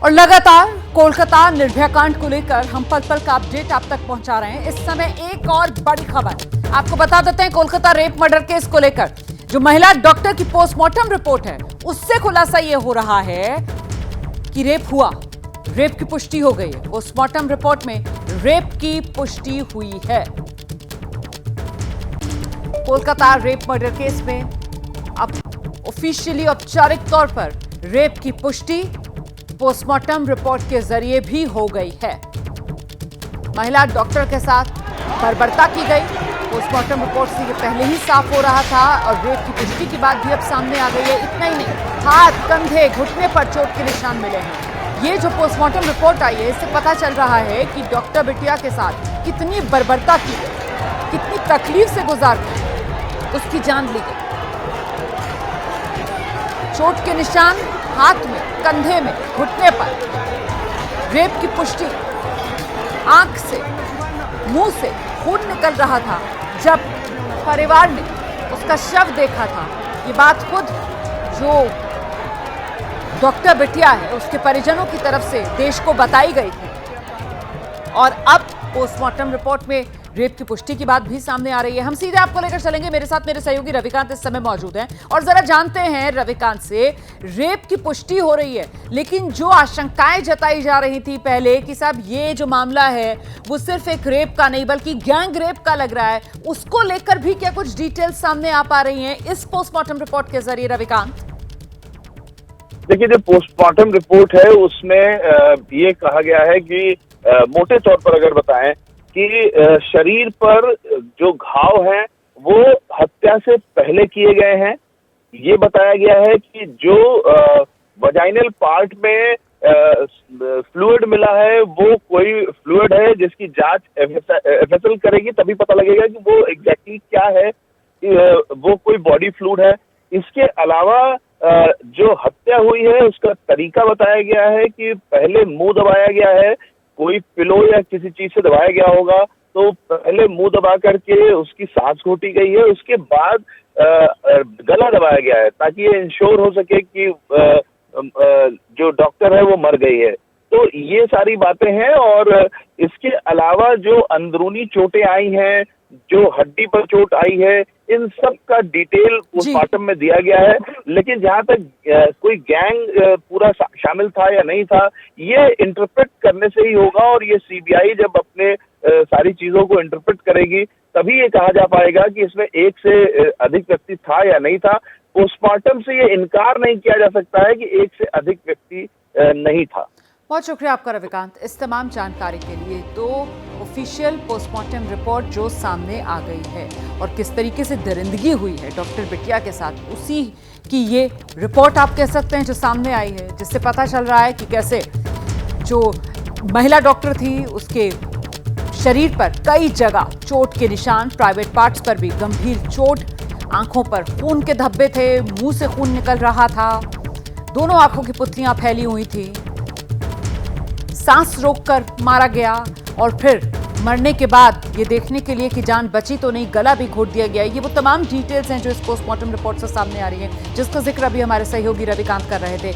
और लगातार कोलकाता निर्भया कांड को लेकर हम पल पल का अपडेट आप तक पहुंचा रहे हैं। इस समय एक और बड़ी खबर आपको बता देते हैं। कोलकाता रेप मर्डर केस को लेकर जो महिला डॉक्टर की पोस्टमार्टम रिपोर्ट है उससे खुलासा यह हो रहा है कि रेप हुआ, रेप की पुष्टि हो गई है। पोस्टमार्टम रिपोर्ट में रेप की पुष्टि हुई है। कोलकाता रेप मर्डर केस में अब ऑफिशियली औपचारिक तौर पर रेप की पुष्टि पोस्टमार्टम रिपोर्ट के जरिए भी हो गई है। महिला डॉक्टर के साथ बर्बरता की गई। पोस्टमार्टम रिपोर्ट से ये पहले ही साफ हो रहा था और रेप की पुष्टि की बात भी अब सामने आ गई है। इतना ही नहीं, हाथ, कंधे, घुटने पर चोट के निशान मिले हैं। ये जो पोस्टमार्टम रिपोर्ट आई है इससे पता चल रहा है कि डॉक्टर बिटिया के साथ कितनी बर्बरता की गई, कितनी तकलीफ से गुजारकर उसकी जान ली गई। चोट के निशान हाथ में, कंधे में, घुटने पर, रेप की पुष्टि, आंख से, मुंह से खून निकल रहा था जब परिवार ने उसका शव देखा था। ये बात खुद जो डॉक्टर बिटिया है उसके परिजनों की तरफ से देश को बताई गई थी और अब पोस्टमार्टम रिपोर्ट में रेप की पुष्टि की बात भी सामने आ रही है। हम सीधे आपको लेकर चलेंगे। मेरे साथ मेरे सहयोगी रविकांत इस समय मौजूद हैं और जरा जानते हैं रविकांत से, रेप की पुष्टि हो रही है लेकिन जो आशंकाएं जताई जा रही थी पहले कि साहब ये जो मामला है वो सिर्फ एक रेप का नहीं बल्कि गैंग रेप का लग रहा है, उसको लेकर भी क्या कुछ डिटेल्स सामने आ पा रही हैं इस पोस्टमार्टम रिपोर्ट के जरिए? रविकांत, देखिए, जो पोस्टमार्टम रिपोर्ट है उसमें ये कहा गया है कि मोटे तौर पर अगर बताएं कि शरीर पर जो घाव हैं वो हत्या से पहले किए गए हैं। ये बताया गया है कि जो वजाइनल पार्ट में फ्लूइड मिला है वो कोई फ्लूइड है जिसकी जांच एफएसएल करेगी, तभी पता लगेगा कि वो एग्जैक्टली क्या है, वो कोई बॉडी फ्लूइड है। इसके अलावा जो हत्या हुई है उसका तरीका बताया गया है कि पहले मुंह दबाया गया है, कोई पिलो या किसी चीज से दबाया गया होगा, तो पहले मुंह दबा करके उसकी सांस घोटी गई है, उसके बाद गला दबाया गया है ताकि ये इंश्योर हो सके कि जो डॉक्टर है वो मर गई है। तो ये सारी बातें हैं और इसके अलावा जो अंदरूनी चोटें आई हैं, जो हड्डी पर चोट आई है, इन सब का डिटेल पोस्टमार्टम में दिया गया है। लेकिन जहां तक कोई गैंग पूरा शामिल था या नहीं था, ये इंटरप्रेट करने से ही होगा और ये सीबीआई जब अपने सारी चीजों को इंटरप्रेट करेगी तभी ये कहा जा पाएगा कि इसमें एक से अधिक व्यक्ति था या नहीं था। पोस्टमार्टम से ये इनकार नहीं किया जा सकता है कि एक से अधिक व्यक्ति नहीं था। बहुत शुक्रिया आपका रविकांत इस तमाम जानकारी के लिए। तो ऑफिशियल पोस्टमार्टम रिपोर्ट जो सामने आ गई है और किस तरीके से दरिंदगी हुई है डॉक्टर बिटिया के साथ, उसी की ये रिपोर्ट आप कह सकते हैं जो सामने आई है, जिससे पता चल रहा है कि कैसे जो महिला डॉक्टर थी उसके शरीर पर कई जगह चोट के निशान, प्राइवेट पार्ट्स पर भी गंभीर चोट, आंखों पर खून के धब्बे थे, मुंह से खून निकल रहा था, दोनों आंखों की पुतलियां फैली हुई थी, सांस रोककर मारा गया और फिर मरने के बाद ये देखने के लिए कि जान बची तो नहीं, गला भी घोट दिया गया। ये वो तमाम डिटेल्स हैं जो इस पोस्टमार्टम रिपोर्ट से सामने आ रही है, जिसका जिक्र अभी हमारे सहयोगी रविकांत कर रहे थे।